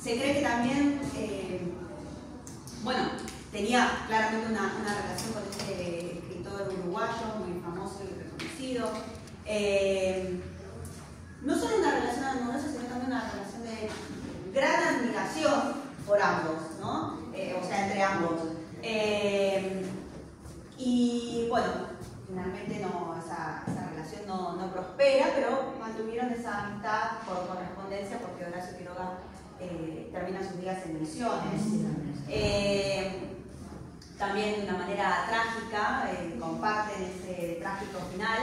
Se cree que también, bueno, tenía claramente una relación con este escritor uruguayo, muy famoso y reconocido. No solo una relación amorosa, sino también una relación de gran admiración por ambos, ¿no? O sea, entre ambos. Y bueno, finalmente esa relación no prospera, pero mantuvieron esa amistad por correspondencia porque Horacio Quiroga termina sus días en Misiones. También de una manera trágica, comparten ese trágico final.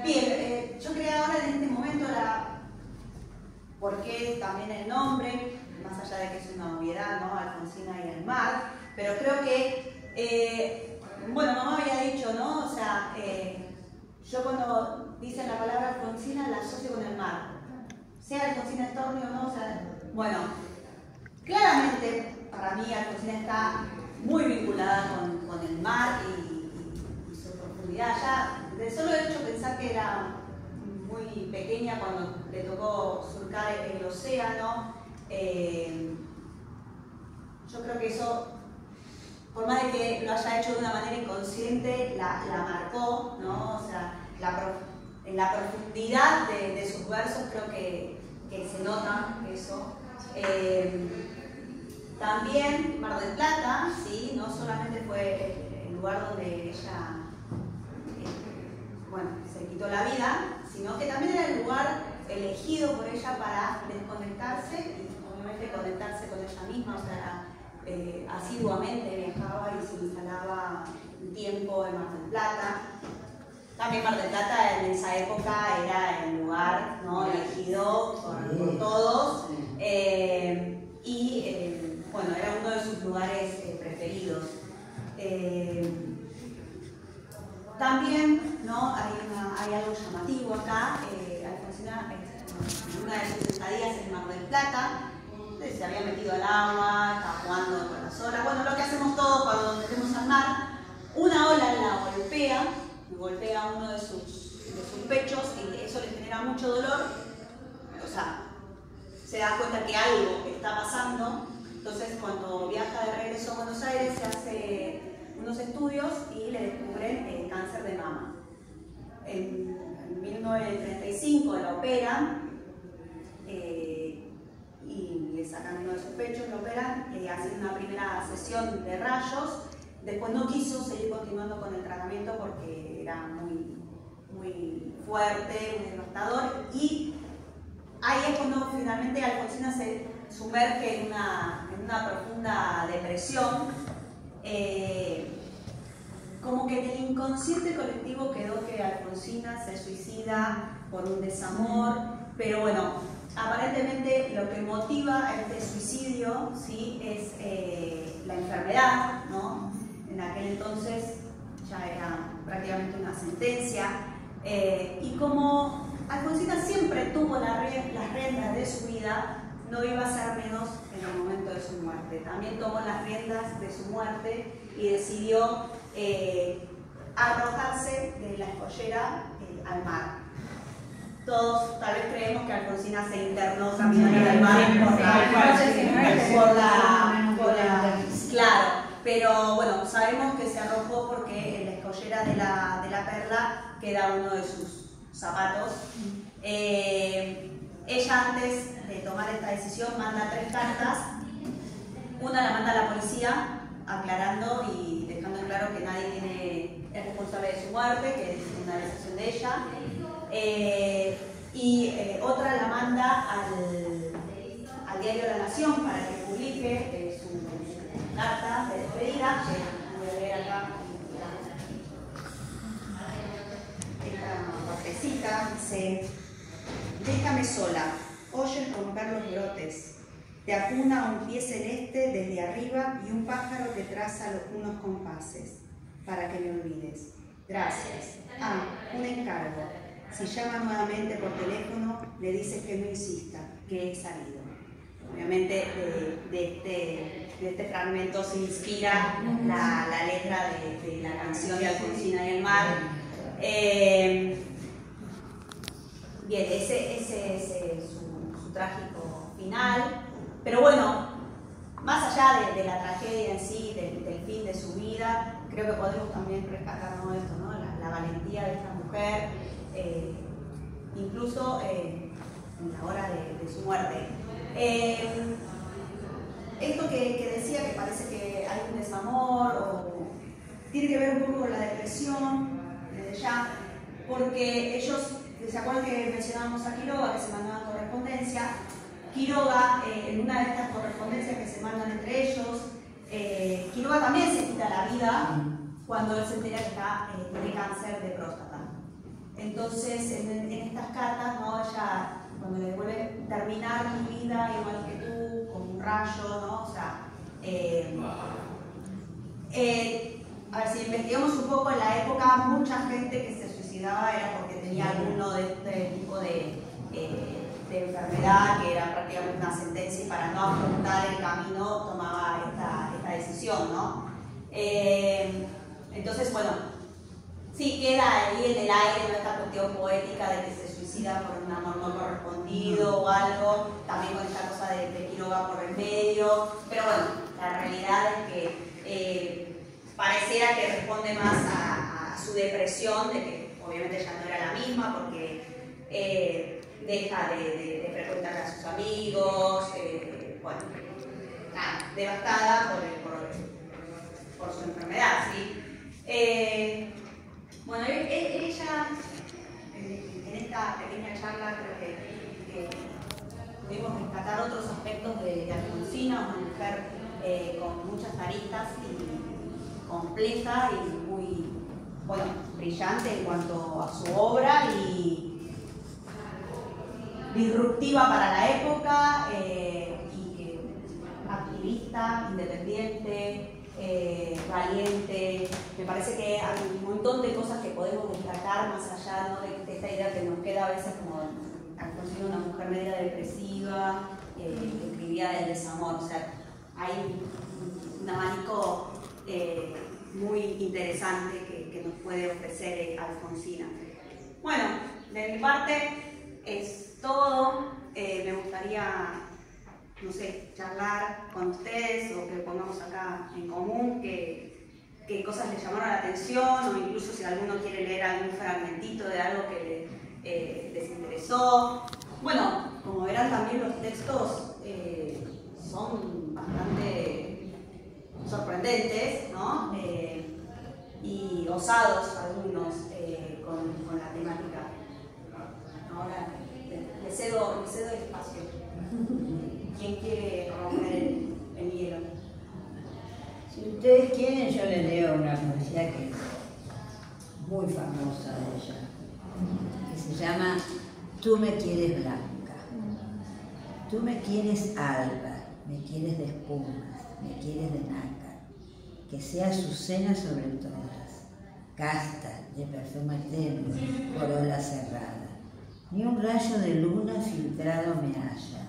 Bien, yo quería ahora en este momento por qué también el nombre, más allá de que es una obviedad, ¿no? Alfonsina y el mar, pero creo que, bueno, mamá había dicho, ¿no? O sea, yo cuando dicen la palabra Alfonsina la asocio con el mar, sea Alfonsina Storni o no, o sea, bueno, claramente para mí Alfonsina está muy vinculada con el mar y su profundidad. Ya, de solo hecho pensar que era muy pequeña cuando le tocó surcar el océano, yo creo que eso, por más de que lo haya hecho de una manera inconsciente, la marcó, ¿no? O sea, en la profundidad de sus versos creo que se nota eso. También Mar del Plata, ¿sí? No solamente fue el lugar donde ella bueno, se quitó la vida, sino que también era el lugar elegido por ella para desconectarse y obviamente conectarse con ella misma, o sea, asiduamente viajaba y se instalaba un tiempo en Mar del Plata. También Mar del Plata en esa época era el lugar, ¿no? Elegido por todos bueno, era uno de sus lugares preferidos. También, ¿no? hay algo llamativo acá. Alfonsina, en una de sus estadías en Mar del Plata, se había metido al agua, estaba jugando con las olas. Bueno, lo que hacemos todos cuando nos metemos al mar, una ola la golpea uno de sus pechos y eso le genera mucho dolor. O sea, se da cuenta que algo está pasando. Entonces, cuando viaja de regreso a Buenos Aires, se hace unos estudios y le descubren cáncer de mama. En 1935 la operan y le sacan uno de sus pechos, lo operan, hacen una primera sesión de rayos. Después no quiso seguir continuando con el tratamiento porque era muy fuerte, muy devastador, y ahí es cuando finalmente Alfonsina se sumerge en una profunda depresión. Como que en el inconsciente colectivo quedó que Alfonsina se suicida por un desamor, pero bueno, aparentemente lo que motiva este suicidio, ¿sí? Es la enfermedad, ¿no? En aquel entonces ya era prácticamente una sentencia, y como Alfonsina siempre tuvo las riendas de su vida, no iba a ser menos en el momento de su muerte. También tomó las riendas de su muerte y decidió arrojarse de la escollera al mar. Todos tal vez creemos que Alfonsina se internó caminando al mar claro, pero bueno, sabemos que se arrojó porque en la escollera de la Perla queda uno de sus zapatos. Ella, antes de tomar esta decisión, manda 3 cartas. Una la manda a la policía aclarando y dejando en claro que nadie es responsable de su muerte, que es una decisión de ella. Otra la manda al diario La Nación para que publique su carta de despedida, que voy a leer acá esta partecita. Dice: déjame sola, oyes roncar los brotes, te acuna un pie celeste desde arriba y un pájaro te traza unos compases para que me olvides. Gracias. Un encargo. Si llama nuevamente por teléfono, le dices que no insista, que he salido. Obviamente de este fragmento se inspira la letra de la canción de Alfonsina y el mar. trágico final. Pero bueno, más allá de la tragedia en sí, del fin de su vida, creo que podemos también rescatar, ¿no?, esto, ¿no?, la valentía de esta mujer, incluso en la hora de su muerte. Esto que decía, que parece que hay un desamor, o tiene que ver un poco con la depresión, desde ya, porque ellos, ¿se acuerdan que mencionábamos a Quiroga, que se mandaban correspondencia? Quiroga, en una de estas correspondencias que se mandan entre ellos, Quiroga también se quita la vida cuando él se entera que tiene cáncer de próstata. Entonces, en estas cartas, ¿no?, ella, cuando le devuelve, terminar mi vida igual que tú, con un rayo, ¿no? O sea, a ver, si investigamos un poco, en la época mucha gente que se suicidaba era porque tenía alguno de este tipo de enfermedad, que era prácticamente una sentencia, y para no afrontar el camino tomaba esta decisión, ¿no? Entonces, bueno, sí queda ahí en el aire, ¿no?, esta cuestión poética de que se suicida por un amor no correspondido o algo, también con esta cosa de Quiroga por el medio, pero bueno, la realidad es que pareciera que responde más a su depresión, de que obviamente ya no era la misma, porque deja de frecuentar a sus amigos, bueno, nada, devastada por su enfermedad, ¿sí? Bueno, ella, en esta pequeña charla, creo que pudimos rescatar otros aspectos de Alfonsina, una mujer con muchas aristas y compleja y muy, bueno, brillante en cuanto a su obra y disruptiva para la época, y que activista, independiente, valiente. Me parece que hay un montón de cosas que podemos destacar más allá, ¿no?, de esta idea que nos queda a veces como Alfonsina, una mujer media depresiva, que escribía del desamor. O sea, hay un abanico muy interesante que nos puede ofrecer Alfonsina. Bueno, de mi parte es todo. Me gustaría, no sé, charlar con ustedes, o que pongamos acá en común qué cosas les llamaron la atención, o incluso si alguno quiere leer algún fragmentito de algo que les interesó. Bueno, como verán, también los textos son bastante sorprendentes, ¿no? Y osados algunos con la temática. Ahora le cedo el espacio. ¿Quién quiere romper el hielo? Si ustedes quieren, yo les leo una poesía que es muy famosa de ella, que se llama Tú me quieres blanca. Tú me quieres alba, me quieres de espumas, me quieres de nácar, que sea azucena sobre todas, casta, de perfume tenue, corola cerrada. Ni un rayo de luna filtrado me halla,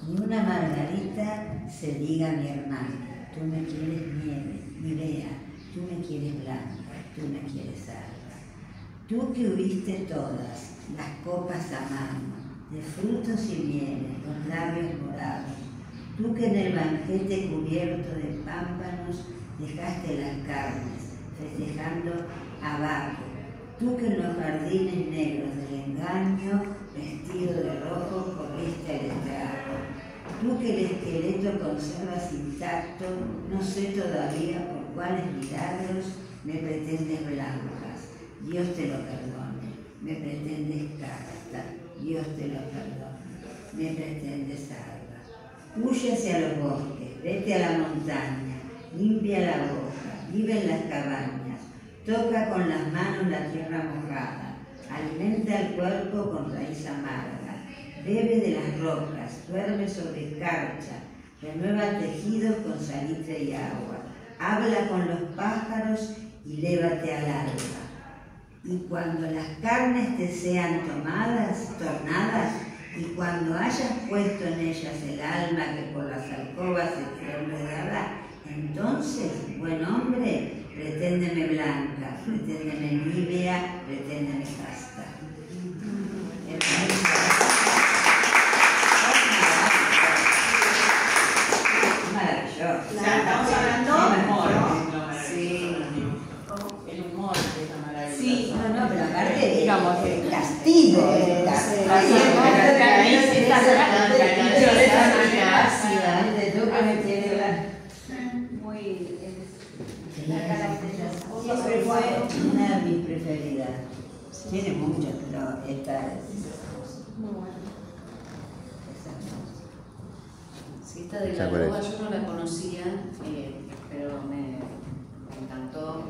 ni una margarita se diga mi hermana. Tú me quieres nieve, Mirea, tú me quieres blanca, tú me quieres alba. Tú que hubiste todas las copas a mano, de frutos y mieles, los labios morados. Tú que en el banquete cubierto de pámpanos dejaste las carnes, festejando a Baco. Tú que en los jardines negros del engaño, vestido de rojo, corriste al estrago. Tú que el esqueleto conservas intacto, no sé todavía por cuáles milagros me pretendes blancas. Dios te lo perdone. Me pretendes casta. Dios te lo perdone. Me pretendes alba. Huye hacia los bosques, vete a la montaña, limpia la boca, vive en las cabañas, toca con las manos la tierra mojada, alimenta el cuerpo con raíz amarga, bebe de las rocas, duerme sobre escarcha, renueva tejidos con salitre y agua, habla con los pájaros y lévate al alba. Y cuando las carnes te sean tornadas, y cuando hayas puesto en ellas el alma que por las alcobas se quedó enredada, entonces, buen hombre, preténdeme blanca, preténdeme nívea, preténdeme casta. digamos. Castigo. Siempre fue una de mis preferidas. Tiene muchas, pero esta es Muy buena. Sí, esta de la loba yo no la conocía, pero me encantó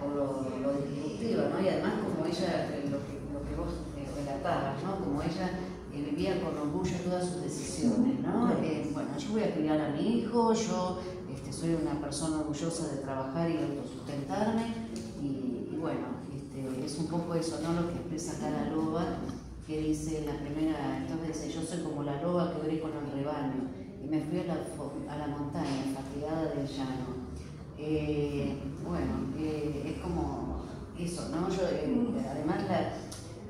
por lo disruptiva, ¿no? Y además como ella, lo que vos relatabas, ¿no? Como ella vivía con orgullo todas sus decisiones, ¿no? Bueno, yo voy a criar a mi hijo, yo soy una persona orgullosa de trabajar y autosustentarme, y bueno, es un poco eso, ¿no? Lo que expresa acá la loba, que dice en la primera, entonces dice, yo soy como la loba que oré con el rebaño, y me fui a la montaña, fatigada del llano. Bueno, es como eso, ¿no? Yo, además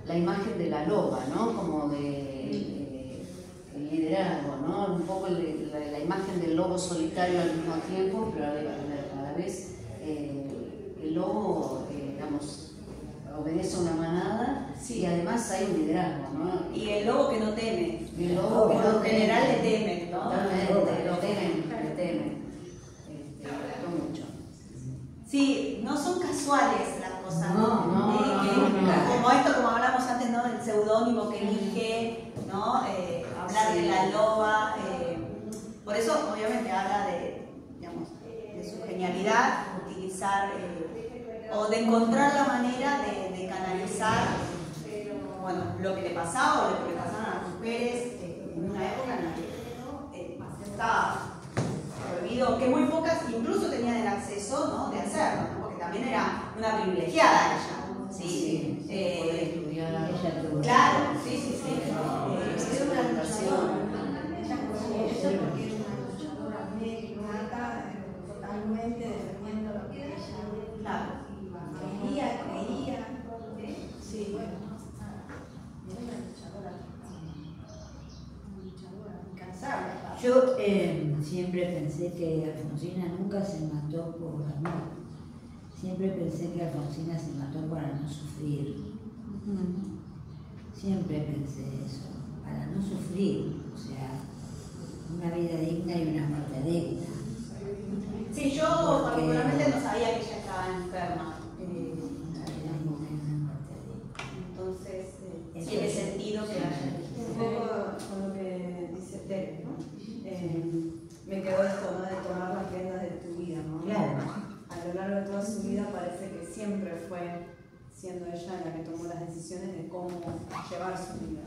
la imagen de la loba, ¿no? Como de el liderazgo, ¿no? Un poco la imagen del lobo solitario al mismo tiempo, pero a la vez el lobo, digamos, obedece a una manada, sí, y además hay un liderazgo, ¿no? Y el lobo que no teme. Y el lobo que no en general le teme, ¿no? Totalmente, lo temen. Me gustó mucho. Sí, no son casuales las cosas. No. Como esto, como hablamos antes, ¿no? El seudónimo que elige, ¿no? Hablar de la loba. Por eso, obviamente, habla de su genialidad, utilizar o de encontrar la manera de canalizar lo que le pasaba o lo que le pasaban a las mujeres en una época en la que estaba prohibido, que muy pocas incluso tenían el acceso, ¿no? De hacerlo, ¿no? Porque también era una privilegiada ella. Sí. Poder estudiar. Claro, sí. Es una educación. Eso porque era una luchadora muy nata, totalmente defendiendo lo que ella creía. Sí, bueno. Era una luchadora incansable. Yo siempre pensé que Alfonsina nunca se mató por amor. Siempre pensé que Alfonsina se mató para no sufrir. Siempre pensé eso, para no sufrir, o sea, una vida digna y una muerte digna. Sí, yo particularmente no sabía que ella estaba enferma. Entonces, tiene sentido que haya. Un poco con lo que dice Tere, ¿no? Me quedó esto, ¿no? De tomar las riendas de tu vida, ¿no? Claro. A lo largo de toda su vida parece que siempre fue siendo ella la que tomó las decisiones de cómo llevar su vida,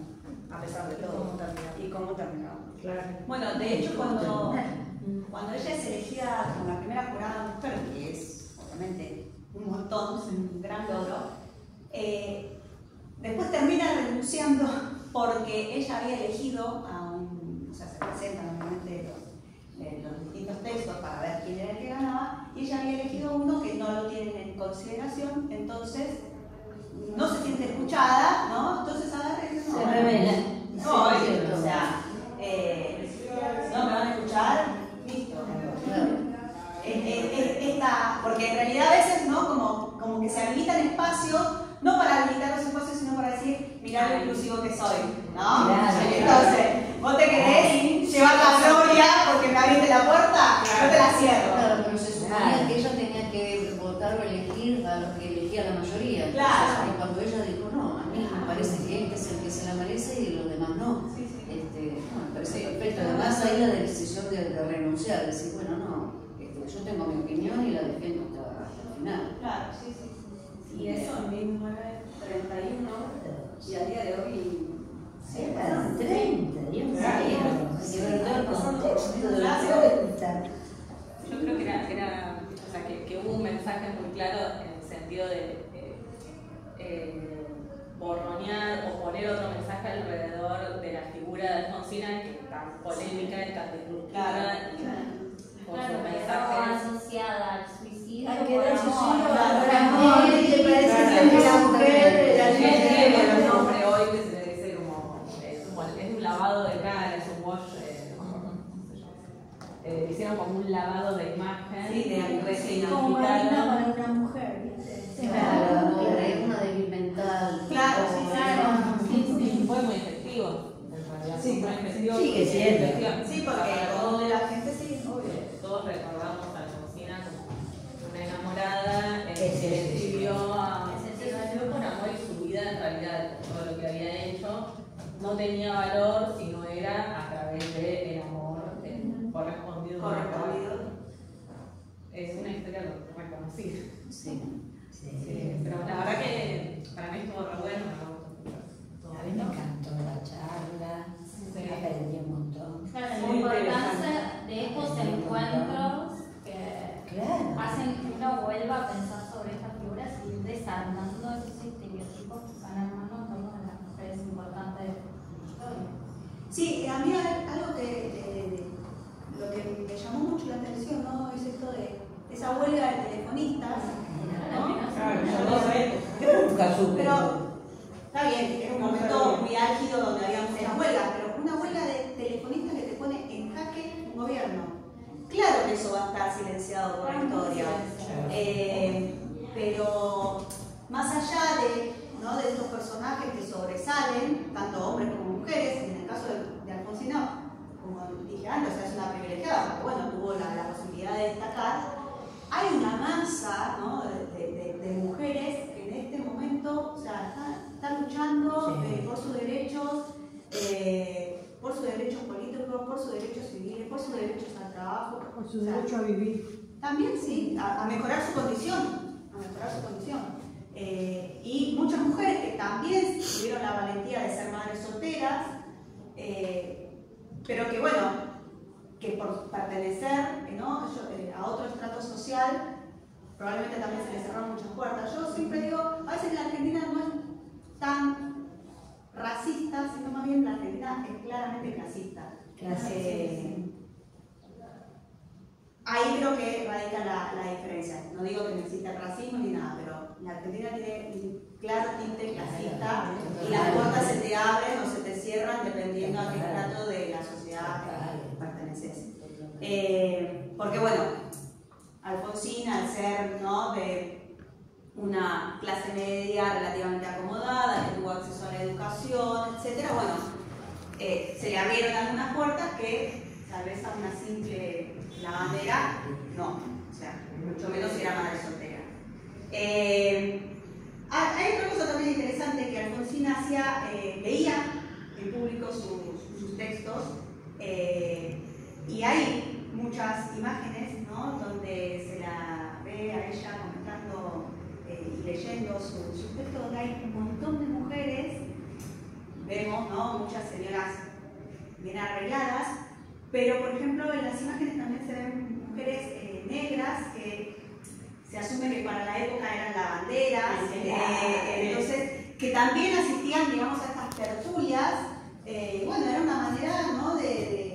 a pesar de todo. Y cómo terminó. Claro. Bueno, de hecho, cuando ella es elegida como la primera jurada mujer, que es obviamente un montón, es un gran logro, después termina renunciando porque ella había elegido o sea, se presentan obviamente los distintos textos para ver quién era el que ganaba, y ella había elegido uno que no lo tienen en consideración, entonces no se siente escuchada, ¿no? Entonces agarra y dice, Se revela. no, o sea, no me van a escuchar, listo. Porque en realidad a veces, ¿no? Como que se habilitan espacios, no para habilitar los espacios, sino para decir, mirá lo inclusivo que soy, ¿no? Claro. Entonces, vos te querés llevar la gloria porque me abriste la puerta, no te la cierro. Claro, pero se suponía que ella tenía que votar o elegir a los que elegía la mayoría. Claro. Y cuando ella dijo, no, a mí me parece que este es el que se la merece y los demás no. Me parece perfecto. Además, ahí la decisión de renunciar, decir, bueno, no, yo tengo mi opinión y la defiendo hasta el final. Claro, sí. Y eso en 1931, y a día de hoy. Sí, pasaron 30, Dios mío. Hay que ver todo el contexto de la Yo creo que o sea, que hubo un mensaje muy claro en el sentido de borronear o poner otro mensaje alrededor de la figura de Alfonsina, que es tan polémica y tan disruptiva, y con su que mensaje. estaba asociada al suicidio. Hay que por ver amor. suicidio, amor, ¿te parece que la mujer Es la el nombre hoy que se dice como es un lavado de cara, es un wash, hicieron como un lavado de imagen, Sí, de como Marina resignificaron. para una mujer, ¿viste? Claro, es una debilmentada silencio. Sigue siendo. Sí, porque todos, la gente sí, obvio. todos recordamos a Alfonsina como una enamorada que Sí, sí, sí. decidió por amor y su vida en realidad, todo lo que había hecho, no tenía valor si no era a través del amor correspondido. Es una historia reconocida. Sí. Sí, pero la verdad que para mí estuvo re bueno, A mí me encantó la charla, aprendí un montón. Claro, la Muy importancia de estos encuentros que Claro. hacen que uno vuelva a pensar sobre estas figuras y ir desarmando esos estereotipos que están armando en torno a las mujeres importantes de la historia. Sí, a mí algo que lo que me llamó mucho la atención, ¿no? Es esto de esa huelga de telefonistas, ¿no? Yo nunca supe. Pero está bien, era un momento muy álgido donde había muchas huelgas, pero una huelga de telefonistas que te pone en jaque un gobierno. Claro que eso va a estar silenciado por la historia, pero más allá de estos personajes que sobresalen, tanto hombres como mujeres, en el caso de Alfonsina, como dije antes, es una privilegiada, porque bueno, tuvo la posibilidad de destacar. Hay una masa, ¿no? de mujeres que en este momento, o sea, están luchando por sus derechos políticos, por sus derechos civiles, por sus derechos al trabajo, Por su derecho a vivir. También sí, a mejorar su condición, y muchas mujeres que también tuvieron la valentía de ser madres solteras, pero que bueno, que por pertenecer, ¿no? A otro estrato social, probablemente también se les cerraron muchas puertas. Yo siempre digo, a veces la Argentina no es tan racista, sino más bien la Argentina es claramente clasista. Ahí creo que radica la diferencia. No digo que no exista racismo ni nada, pero la Argentina tiene un claro tinte clasista y las puertas se te abren o se te cierran dependiendo a qué estrato de la sociedad perteneces. Porque bueno, Alfonsina, al ser, ¿no? de una clase media relativamente acomodada, que tuvo acceso a la educación, etc., bueno, se le abrieron algunas puertas que tal vez a una simple lavandera, no, o sea, mucho menos si era madre soltera. Hay otra cosa también interesante, que Alfonsina leía en público sus textos, y hay muchas imágenes, ¿no? donde se la ve a ella comentando y leyendo sus textos, donde hay un montón de mujeres, vemos, ¿no? muchas señoras bien arregladas, pero por ejemplo en las imágenes también se ven mujeres negras que se asume que para la época eran lavanderas, entonces que también asistían, digamos, a estas tertulias. Bueno, era una manera, ¿no? de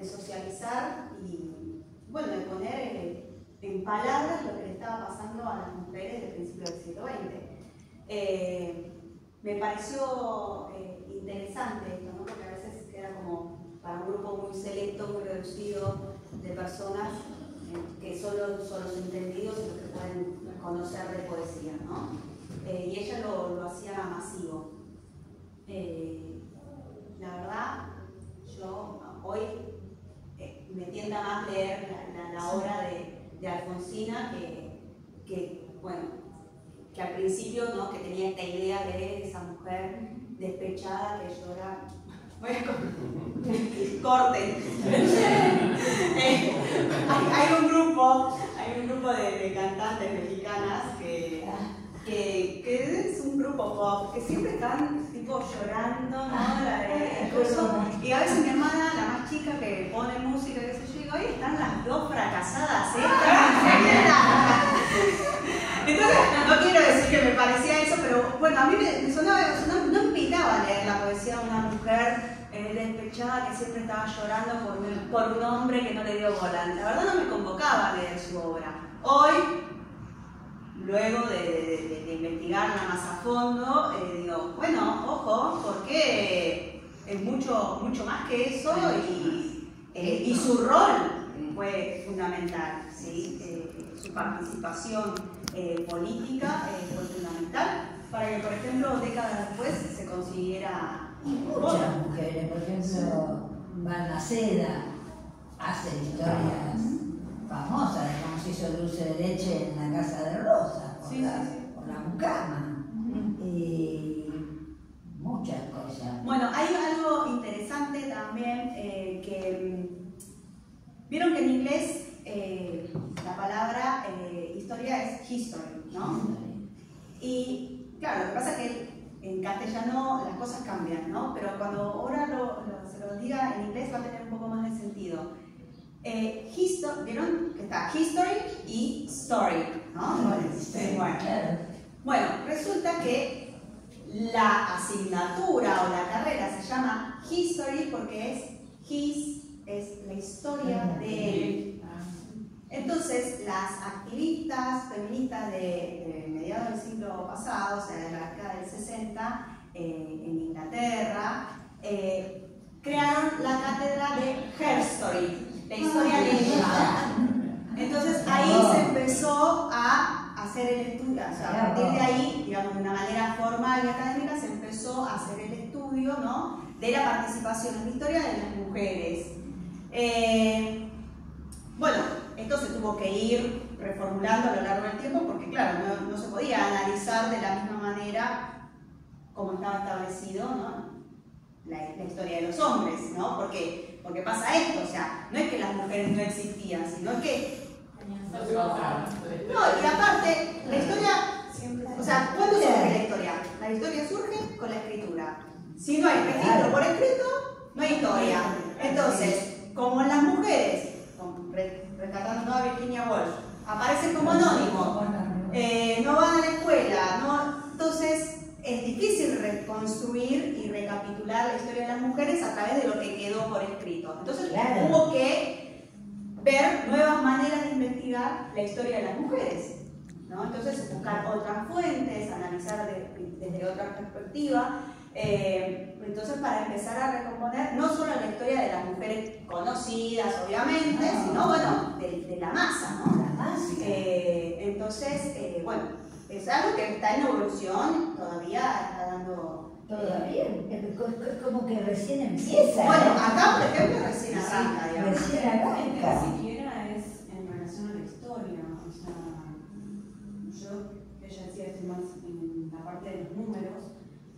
socializar y bueno, de poner en palabras lo que le estaba pasando a las mujeres del principio del siglo XX. Me pareció interesante esto, ¿no? Porque a veces queda como para un grupo muy selecto, muy reducido de personas que solo son los entendidos y los que pueden conocer de poesía, ¿no? Y ella lo hacía masivo. La verdad, yo hoy me tienta más leer la obra de Alfonsina que al principio, ¿no? que tenía esta idea de esa mujer despechada que llora. Corten. Hay un grupo de cantantes mexicanas que es un grupo pop, que siempre están tipo llorando, ¿no? Y a veces mi hermana, la más chica, que pone música, qué sé yo, digo, ahí están las dos fracasadas, Entonces, no quiero decir que me parecía eso, pero bueno, a mí me sonaba, no invitaba a leer la poesía de una mujer despechada que siempre estaba llorando por un hombre que no le dio bola. La verdad no me convocaba a leer su obra. Hoy, luego de investigarla más a fondo, digo, bueno, ojo, porque es mucho más que eso y su rol fue fundamental, ¿sí? Su participación política fue fundamental para que, por ejemplo, décadas después se consiguiera muchas mujeres, por ejemplo, Balmaceda hace historias famosas de cómo se hizo dulce de leche en la casa de Rosa, por la mucama, y muchas cosas. Bueno, hay algo interesante también que vieron que en inglés la palabra historia es history, ¿no? Y claro, lo que pasa es que en castellano las cosas cambian, ¿no? Pero cuando ahora se lo diga en inglés va a tener un poco más de sentido. ¿Vieron? Que está history y story, ¿no? Bueno, resulta que la asignatura o la carrera se llama history porque es la historia de él. Entonces, las activistas feministas de mediados del siglo pasado, o sea, de la década del 60, en Inglaterra, crearon la cátedra de Herstory, la historia de ella. Entonces, ahí se empezó a hacer el estudio, o sea, a partir de ahí, digamos, de una manera formal y académica, se empezó a hacer el estudio, ¿no?, de la participación en la historia de las mujeres. Bueno, esto se tuvo que ir reformulando a lo largo del tiempo porque, claro, no se podía analizar de la misma manera como estaba establecido, ¿no?, la historia de los hombres, ¿no? Porque pasa esto, o sea, no es que las mujeres no existían, sino que... No, y aparte, la historia... O sea, ¿cuándo surge la historia? La historia surge con la escritura. Si no hay registro por escrito, no hay historia. Entonces, como las mujeres, rescatando a Virginia Woolf, aparecen como anónimos, no van a la escuela, no, entonces es difícil reconstruir y recapitular la historia de las mujeres a través de lo que quedó por escrito. Entonces hubo que ver nuevas maneras de investigar la historia de las mujeres, ¿no? Entonces buscar otras fuentes, analizar desde otra perspectiva. Entonces, para empezar a recomponer no solo la historia de las mujeres conocidas, obviamente, sino, bueno, de la masa, ¿no? La masa. Entonces, bueno, es algo que está en evolución, todavía está dando... Todavía, es como que recién empieza. Bueno, acá, por ejemplo, recién arranca, digamos. Recién arranca. Ni siquiera es en relación a la historia, o sea, ella decía, estoy más en la parte de los números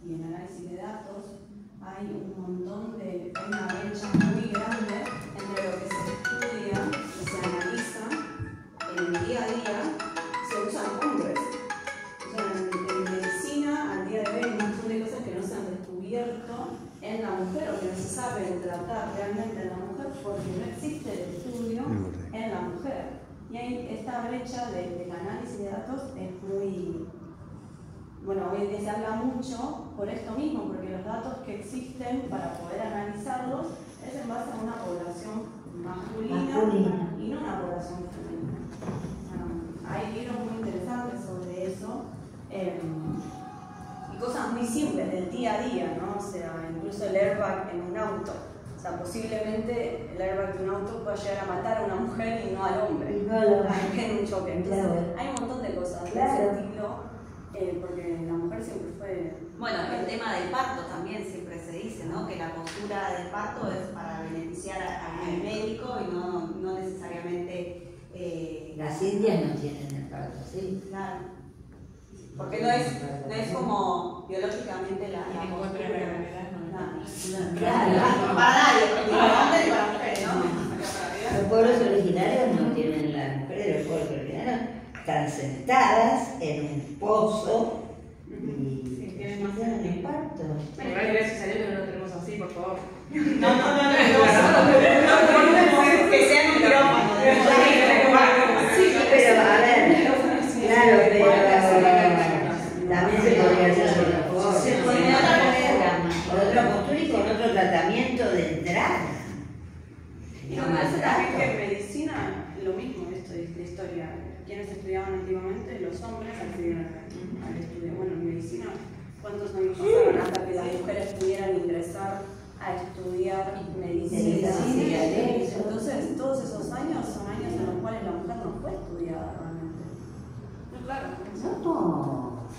y en análisis de datos, hay un montón de, hay una brecha muy grande entre lo que se estudia y se analiza en el día a día, se usan hombres. O sea, en medicina, al día de hoy, hay un montón de cosas que no se han descubierto en la mujer o que no se sabe tratar realmente en la mujer porque no existe el estudio en la mujer. Y hay esta brecha del análisis de datos es muy... Bueno, hoy en día se habla mucho por esto mismo, porque los datos que existen para poder analizarlos es en base a una población masculina y no una población femenina. Hay libros muy interesantes sobre eso y cosas muy simples del día a día, ¿no? O sea, incluso el airbag en un auto. O sea, posiblemente el airbag de un auto pueda llegar a matar a una mujer y no al hombre en un choque. Entonces, hay un montón de cosas de ese estilo. Porque la mujer siempre fue... Bueno, el tema del parto también siempre se dice, ¿no? Que la postura del parto es para beneficiar al médico y no necesariamente... Las indias no tienen el parto, ¿sí? Claro. Porque no es como biológicamente la postura. Claro. Para nadie, ni para hombres ni para mujeres, ¿no? Los pueblos originarios no tienen, las mujeres de los pueblos originarios están sentadas en un pozo y tienen más tienen el parto. Gracias a Dios no lo tenemos así, por favor. No, que sea un micrófono. Sí, pero a ver, claro, pero también se podría hacer de otra forma. Se podría hacer con otra postura y con otro tratamiento de entrada. Y me parece también que en medicina lo mismo, esto de la historia. Quienes estudiaban antiguamente, los hombres accedieron al estudio. Bueno, en medicina, ¿cuántos años pasaron hasta que las mujeres pudieran ingresar a estudiar medicina? Entonces, todos esos años son años en los cuales la mujer no fue estudiada realmente. No, claro. No.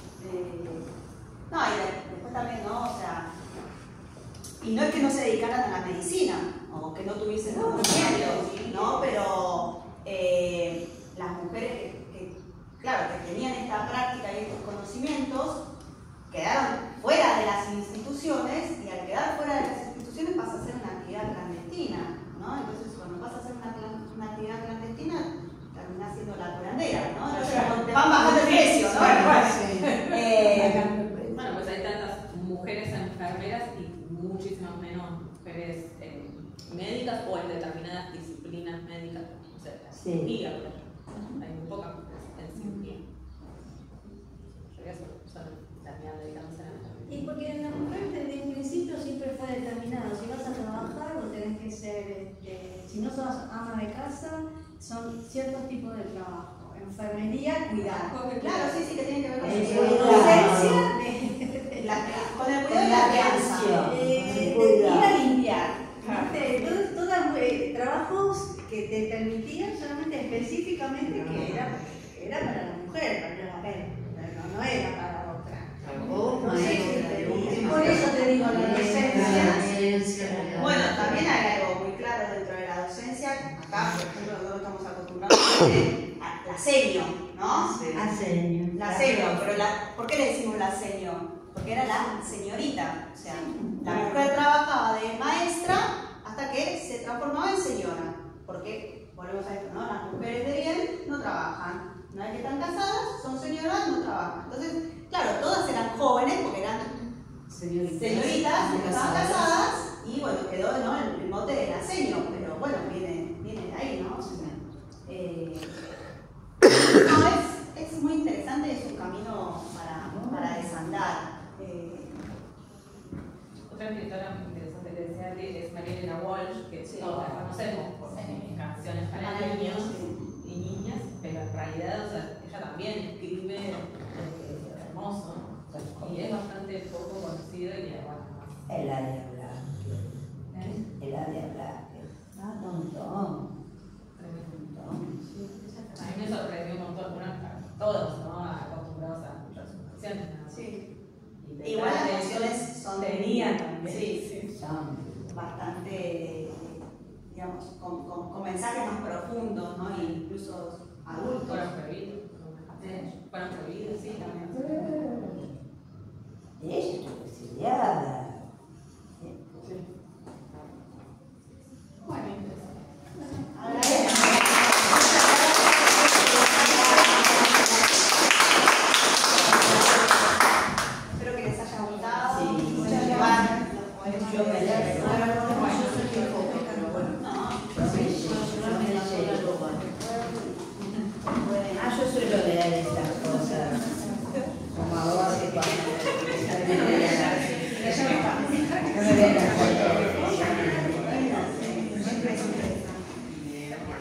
No, y después también, ¿no? O sea, y no es que no se dedicaran a la medicina, o que no tuviesen conocimientos, ¿no? Pero las mujeres claro, que tenían esta práctica y estos conocimientos quedaron fuera de las instituciones, y al quedar fuera de las instituciones pasa a ser una actividad clandestina, ¿no? Entonces cuando pasa a ser una actividad clandestina, termina siendo la curandera, ¿no? Entonces, te van bajando el precio, ¿no? Bueno, pues hay tantas mujeres enfermeras y muchísimas menos mujeres médicas o en determinadas disciplinas médicas, o sea, la cirugía, por ejemplo. Hay muy pocas mujeres en cirugía. Yo voy a terminar dedicándose a la enfermería. Y porque la mujer desde un principio siempre fue determinada, si vas a trabajar o tenés que ser, si no sos ama de casa, son ciertos tipos de trabajo. Enfermería, cuidar. Claro, sí, que tiene que ver con docencia, con el cuidado y la crianza. ir a limpiar. Todos trabajos que te permitían solamente específicamente que era para la mujer, no era para otra. Por eso te digo, la docencia. Bueno, también hay algo muy claro dentro de la docencia. Acá, por ejemplo, nosotros estamos acostumbrados a la senio, ¿no? La senio, pero ¿por qué le decimos la senio? Porque era la señorita. O sea, la mujer trabajaba de maestra hasta que se transformaba en señora. Porque, volvemos a esto, ¿no? Las mujeres de bien no trabajan. No hay que están casadas, son señoras, no trabajan. Entonces, claro, todas eran jóvenes porque eran señoritas, estaban casadas, y bueno, quedó, ¿no?, el mote de la seño, pero bueno, viene de ahí, ¿no? No, es muy interesante y es un camino para desandar. Otra escritora muy interesante que decía es María Elena Walsh, que todos la conocemos por canciones para niños y niñas, pero en realidad, o sea, ella también escribe hermoso, y es bastante poco conocido y bueno. Eladia Blasquez. Eladia Blasquez. Un montón. A mí me sorprendió un montón, bueno, todos, ¿no? Acostumbrados a escuchar sus canciones, ¿no? Sí. Igual las canciones tenían también. Sí, son bastante, digamos, con mensajes más profundos, ¿no? E incluso adultos. Fueron prohibidos, sí, también. Ella tuvo que estudiar.